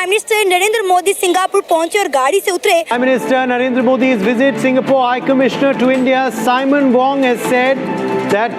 Prime minister Narendra Modi Singapore पहुंचे और गाड़ी से उतरे। Prime Minister Narendra Modi's visit Singapore. High Commissioner to India Simon Wong has said that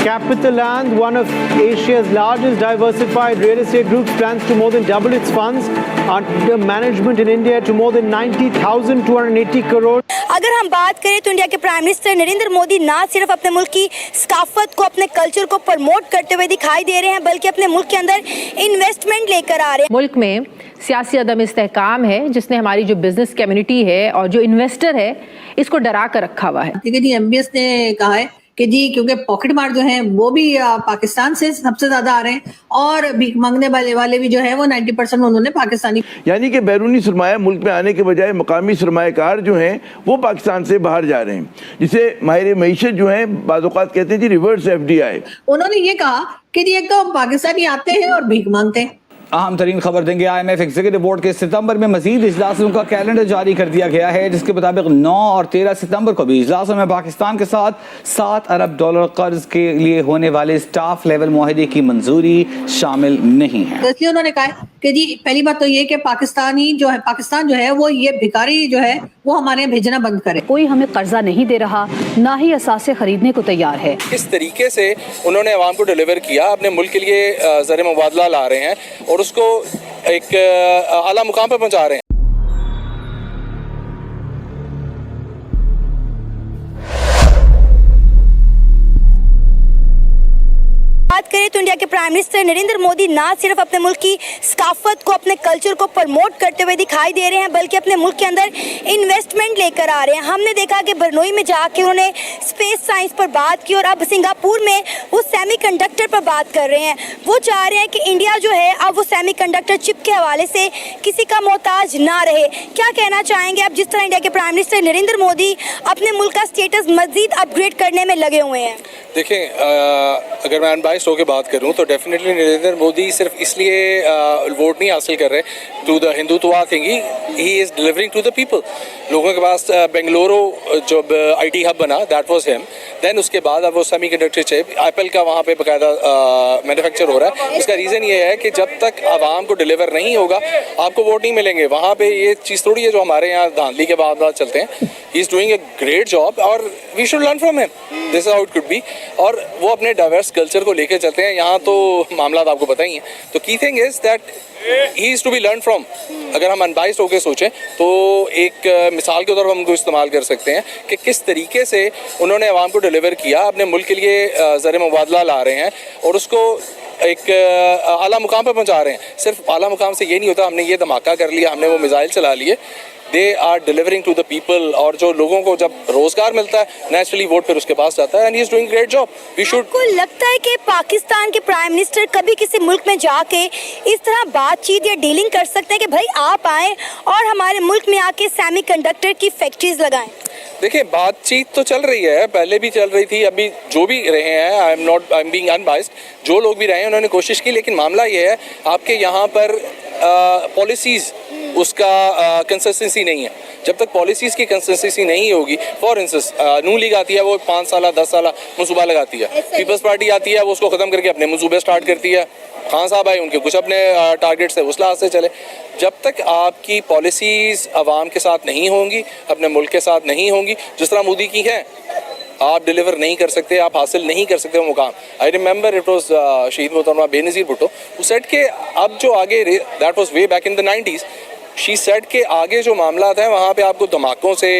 CapitaLand, one of Asia's largest diversified real estate groups, plans to more than double its funds under management in India to more than 90,280 crore. अगर हम बात करें तो India के prime minister Narendra Modi ना सिर्फ अपने मुल्क की सकाफत को, अपने कल्चर को प्रमोट करते हुए दिखाई दे रहे हैं, बल्कि अपने मुल्क के अंदर इन्वेस्टमेंट लेकर आ रहे हैं। मुल्क में सियासी अदम इस्तेहकाम है जिसने हमारी जो बिजनेस कम्युनिटी है और जो इन्वेस्टर है इसको डरा कर रखा हुआ है। ठीक है जी, एमबीएस ने कहा है कि जी क्योंकि पॉकेट मार जो है वो भी पाकिस्तान से सबसे ज्यादा आ रहे हैं और भीख मांगने वाले भी जो है वो 90% उन्होंने पाकिस्तानी, यानी कि बैरूनी सरमाया मुल्क में आने के बजाय मकामी सरमायाकार जो हैं वो पाकिस्तान से बाहर जा रहे हैं, जिसे माहिर मईशत जो हैं बाज़ औक़ात कहते हैं जी रिवर्स एफडीआई। उन्होंने ये कहा कि जी एक तो पाकिस्तानी आते हैं और भीख मांगते हैं। अहम तरीन खबर देंगे, IMF एग्जीक्यूटिव बोर्ड के सितंबर में मजीद इजलासों का कैलेंडर जारी कर दिया गया है, जिसके मुताबिक 9 और 13 सितंबर को भी इजलासों में पाकिस्तान के साथ $7 अरब कर्ज के लिए होने वाले स्टाफ लेवल मुआहदे की मंजूरी शामिल नहीं है। तो इसलिए उन्होंने कहा कि जी पहली बात तो ये कि पाकिस्तान जो है वो ये भिखारी जो है वो हमारे यहाँ भेजना बंद करे। कोई हमें कर्जा नहीं दे रहा, ना ही असासे खरीदने को तैयार है। किस तरीके से उन्होंने अवाम को डिलीवर किया, अपने मुल्क के लिए ज़र मुबादला ला रहे हैं और उसको एक आला मुकाम पर पहुंचा रहे हैं। बात करें तो इंडिया के प्राइम मिनिस्टर नरेंद्र मोदी ना सिर्फ अपने मुल्क की सकाफत को, अपने कल्चर को प्रमोट करते हुए दिखाई दे रहे हैं, बल्कि अपने मुल्क के अंदर इन्वेस्टमेंट लेकर आ रहे हैं। हमने देखा कि बरनोई में जाके उन्होंने स्पेस साइंस पर बात की और अब सिंगापुर में वो सेमीकंडक्टर पर बात कर रहे हैं। वो चाह रहे हैं कि इंडिया जो है अब वो सेमीकंडक्टर चिप के हवाले से किसी का मोहताज ना रहे। क्या कहना चाहेंगे अब, जिस तरह इंडिया के प्राइम मिनिस्टर नरेंद्र मोदी अपने मुल्क का स्टेटस मजीद अपग्रेड करने में लगे हुए हैं? देखें, अगर मैं अनबाइस्ड होकर बात करूं तो डेफिनेटली नरेंद्र मोदी सिर्फ इसलिए वोट नहीं हासिल कर रहे to the Hindutva thing, he is delivering to the people. लोगों के पास बेंगलुरु जब IT हब बना, दैट वाज हिम। देन उसके बाद अब वो सेमीकंडक्टर चिप एप्पल का वहाँ पे बाकायदा मैन्युफैक्चर हो रहा है। इसका रीज़न ये है कि जब तक आवाम को डिलीवर नहीं होगा आपको वोट नहीं मिलेंगे। वहाँ पे ये चीज़ थोड़ी है जो हमारे यहाँ धांधली के बाद चलते हैं। He is doing a great job और we should learn from him, this is how it could be. और वो अपने डाइवर्स कल्चर को लेके चलते हैं। यहाँ तो मामला आपको पता ही है। तो key thing is that he is to be learn from. अगर हम अनबाइस्ड होकर सोचें तो एक मिसाल के तौर पर हम उनको इस्तेमाल कर सकते हैं कि किस तरीके से उन्होंने आवाम को डिलीवर किया, अपने मुल्क के लिए ज़र मुबादला ला रहे हैं और उसको एक आला मुकाम पर पहुंचा रहे हैं। सिर्फ आला मुकाम से ये नहीं होता हमने ये धमाका कर लिया, हमने वो मिसाइल चला लिए। They are delivering to the people और जो लोगों को जब रोजगार मिलता है नेचुरली वोट फिर उसके पास जाता है and he is doing great job. We should. आपको लगता है कि पाकिस्तान के प्राइम मिनिस्टर कभी किसी मुल्क में जाके इस तरह बातचीत या डीलिंग कर सकते हैं कि भाई आप आए और हमारे मुल्क में आके सेमीकंडक्टर की फैक्ट्रीज लगाएं? देखिए, बातचीत तो चल रही है, पहले भी चल रही थी, अभी जो भी रहे हैं, आई एम बीइंग अनबाइस्ड, जो लोग भी रहे हैं उन्होंने कोशिश की। लेकिन मामला ये है आपके यहाँ पर पॉलिसीज़ उसका कंसिस्टेंसी नहीं है। जब तक पॉलिसीज़ की कंसिस्टेंसी नहीं होगी, फॉर इंस्टेंस नून लीग आती है वो 5 साल 10 साल मनसूबा लगाती है, पीपल्स पार्टी आती है वो उसको ख़त्म करके अपने मनसूबे स्टार्ट करती है, खान साहब आए उनके कुछ अपने टारगेट्स है उस लिहाज से चले। जब तक आपकी पॉलिसीज़ आवाम के साथ नहीं होंगी, अपने मुल्क के साथ नहीं होंगी, जिस तरह मोदी की है, आप डिलीवर नहीं कर सकते, आप हासिल नहीं कर सकते वो मुकाम। आई रिमेंबर इट वाज शहीद मोहतरमा बेनज़ीर भुट्टो हु सेड के अब जो आगे, that was way back in the 90s, she said के आगे जो मामला है वहाँ पे आपको धमाकों से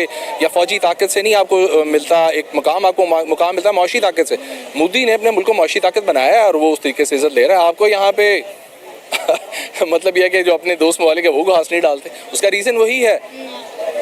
या फौजी ताकत से नहीं आपको मिलता एक मुकाम, आपको मुकाम मिलता है मौशी ताकत से। मोदी ने अपने मुल्क को मौशी ताकत बनाया है और वो उस तरीके से इज्जत ले रहा है। आपको यहाँ पे मतलब यह है कि जो अपने दोस्त मवालिक है वो घास नहीं डालते, उसका रीज़न वही है,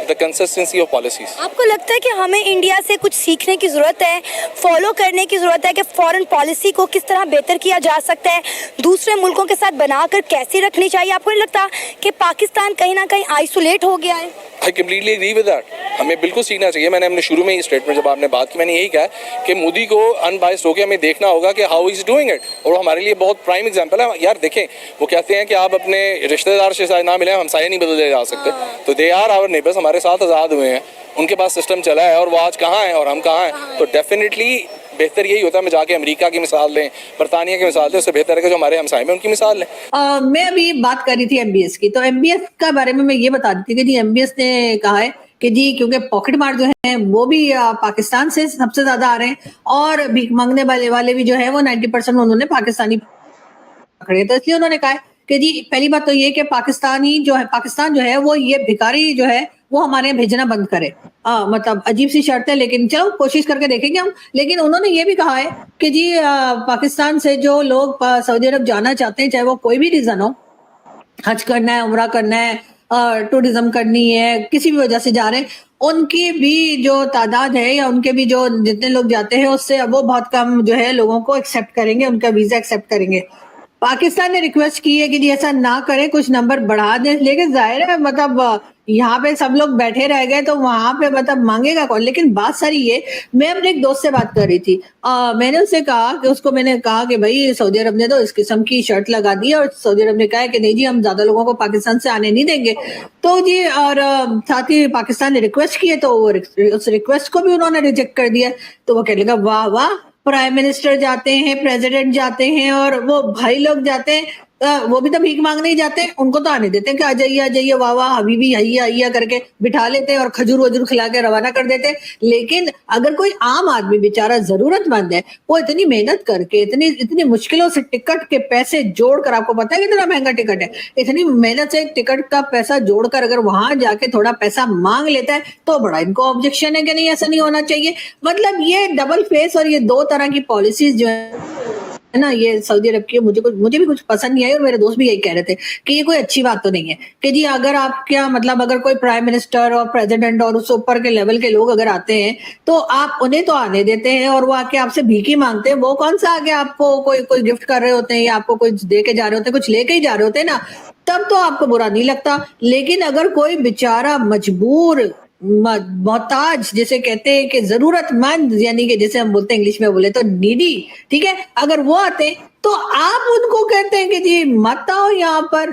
द कंसिस्टेंसी ऑफ पॉलिसीज। आपको लगता है कि हमें इंडिया से कुछ सीखने की ज़रूरत है, फॉलो करने की ज़रूरत है कि फॉरेन पॉलिसी को किस तरह बेहतर किया जा सकता है, दूसरे मुल्कों के साथ बनाकर कैसे रखनी चाहिए? आपको नहीं लगता कि पाकिस्तान कहीं ना कहीं आइसोलेट हो गया है? I completely agree with that. हमें बिल्कुल सीखना चाहिए। मैंने अपने शुरू में ही स्टेटमेंट जब आपने बात की मैंने यही कहा कि मोदी को अनबाइस्ड होकर हमें देखना होगा कि हाउ इज डूइंग इट, और वो हमारे लिए बहुत प्राइम एग्जांपल है। यार देखें, वो कहते हैं कि आप अपने रिश्तेदार से शायद ना मिले, हमसाये नहीं बदले जा सकते, तो दे आर आवर नेबर्स, हमारे साथ आज़ाद हुए हैं, उनके पास सिस्टम चला है और वो आज कहाँ हैं और हम कहाँ हैं। तो डेफिनेटली बेहतर यही होता है मैं जाके अमेरिका की मिसाल लें, बरतानिया की मिसाल लें, उससे बेहतर है कि जो हमारे हमसाए में उनकी मिसाल लें। मैं अभी बात कर रही थी एमबीएस की, तो एमबीएस का बारे में मैं ये बता रही थी कि जी एमबीएस ने कहा है कि जी क्योंकि पॉकेट मार जो है वो भी पाकिस्तान से सबसे ज्यादा आ रहे हैं और भीख मांगने वाले भी जो है वो 90% उन्होंने पाकिस्तानी पकड़े। तो इसलिए उन्होंने कहा है कि जी पहली बात तो ये कि पाकिस्तान जो है वो ये भिखारी जो है वो हमारे यहाँ भेजना बंद करे। मतलब अजीब सी शर्त है, लेकिन चलो कोशिश करके देखेंगे हम। लेकिन उन्होंने ये भी कहा है कि जी पाकिस्तान से जो लोग सऊदी अरब जाना चाहते हैं, चाहे वो कोई भी रीजन हो, हज करना है, उम्रा करना है, टूरिज्म करनी है, किसी भी वजह से जा रहे हैं, उनकी भी जो तादाद है या उनके भी जो जितने लोग जाते हैं उससे वो बहुत कम जो है लोगों को एक्सेप्ट करेंगे, उनका वीजा एक्सेप्ट करेंगे। पाकिस्तान ने रिक्वेस्ट की है कि जी ऐसा ना करें, कुछ नंबर बढ़ा दें, लेकिन जाहिर है मतलब यहाँ पे सब लोग बैठे रह गए तो वहां पे मतलब मांगेगा कौन। लेकिन बात सारी ये, मैं अपने एक दोस्त से बात कर रही थी, मैंने कहा कि भाई सऊदी अरब ने तो इस किस्म की शर्त लगा दी और सऊदी अरब ने कहा है कि नहीं जी हम ज्यादा लोगों को पाकिस्तान से आने नहीं देंगे। तो जी और साथ ही पाकिस्तान ने रिक्वेस्ट की है तो उस रिक्वेस्ट को भी उन्होंने रिजेक्ट कर दिया। तो वो कहने लगा वाह वाह, प्राइम मिनिस्टर जाते हैं, प्रेसिडेंट जाते हैं और वो भाई लोग जाते हैं, वो भी तो भीख मांगने ही जाते हैं, उनको तो आने देते हैं कि आ जाइए वाह वाह हबीबी आइया करके बिठा लेते हैं और खजूर वजूर खिला के रवाना कर देते हैं। लेकिन अगर कोई आम आदमी बेचारा जरूरतमंद है, वो इतनी मेहनत करके इतनी मुश्किलों से टिकट के पैसे जोड़कर, आपको पता है कितना महंगा टिकट है, इतनी मेहनत से टिकट का पैसा जोड़कर अगर वहां जाके थोड़ा पैसा मांग लेता है तो बड़ा इनको ऑब्जेक्शन है कि नहीं ऐसा नहीं होना चाहिए। मतलब ये डबल फेस और ये दो तरह की पॉलिसीज जो है ना ये सऊदी अरब की, मुझे भी कुछ पसंद नहीं आई और मेरे दोस्त भी यही कह रहे थे कि ये कोई अच्छी बात तो नहीं है कि जी अगर आप क्या मतलब अगर कोई प्राइम मिनिस्टर और प्रेसिडेंट और उससे ऊपर के लेवल के लोग अगर आते हैं तो आप उन्हें तो आने देते हैं और वो आके आपसे भीख ही मांगते हैं। वो कौन सा आके आपको कोई गिफ्ट कर रहे होते हैं या आपको कुछ दे के जा रहे होते हैं, कुछ लेके ही जा रहे होते हैं ना, तब तो आपको बुरा नहीं लगता। लेकिन अगर कोई बेचारा मजबूर मोहताज जिसे कहते हैं कि जरूरतमंद, यानी कि जैसे हम बोलते हैं इंग्लिश में बोले तो नीडी, ठीक है, अगर वो आते तो आप उनको कहते हैं कि जी मत आओ यहाँ पर,